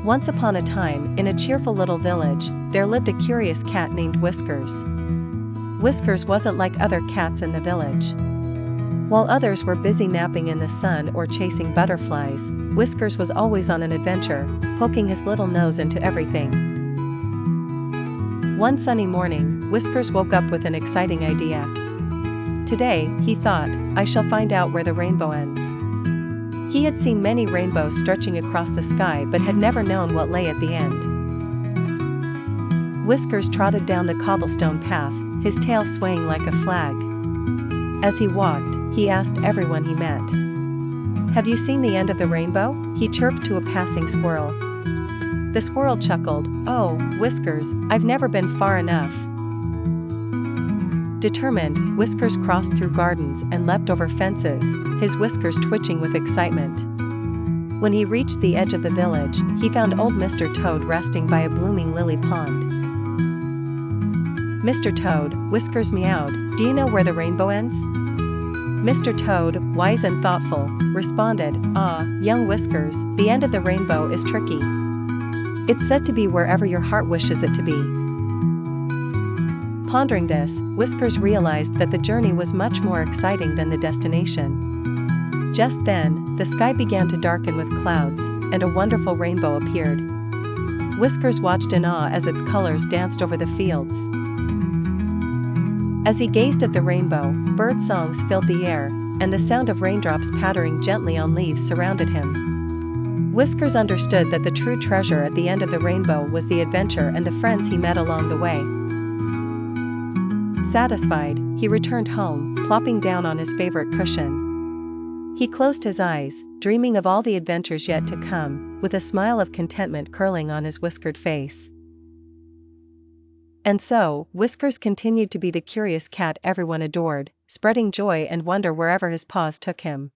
Once upon a time, in a cheerful little village, there lived a curious cat named Whiskers. Whiskers wasn't like other cats in the village. While others were busy napping in the sun or chasing butterflies, Whiskers was always on an adventure, poking his little nose into everything. One sunny morning, Whiskers woke up with an exciting idea. Today, he thought, I shall find out where the rainbow ends. He had seen many rainbows stretching across the sky but had never known what lay at the end. Whiskers trotted down the cobblestone path, his tail swaying like a flag. As he walked, he asked everyone he met. Have you seen the end of the rainbow? He chirped to a passing squirrel. The squirrel chuckled, Oh, Whiskers, I've never been far enough. Determined, Whiskers crossed through gardens and leapt over fences, his whiskers twitching with excitement. When he reached the edge of the village, he found old Mr. Toad resting by a blooming lily pond. Mr. Toad, Whiskers meowed, do you know where the rainbow ends? Mr. Toad, wise and thoughtful, responded, Ah, young Whiskers, the end of the rainbow is tricky. It's said to be wherever your heart wishes it to be. Pondering this, Whiskers realized that the journey was much more exciting than the destination. Just then, the sky began to darken with clouds, and a wonderful rainbow appeared. Whiskers watched in awe as its colors danced over the fields. As he gazed at the rainbow, bird songs filled the air, and the sound of raindrops pattering gently on leaves surrounded him. Whiskers understood that the true treasure at the end of the rainbow was the adventure and the friends he met along the way. Satisfied, he returned home, plopping down on his favorite cushion. He closed his eyes, dreaming of all the adventures yet to come, with a smile of contentment curling on his whiskered face. And so, Whiskers continued to be the curious cat everyone adored, spreading joy and wonder wherever his paws took him.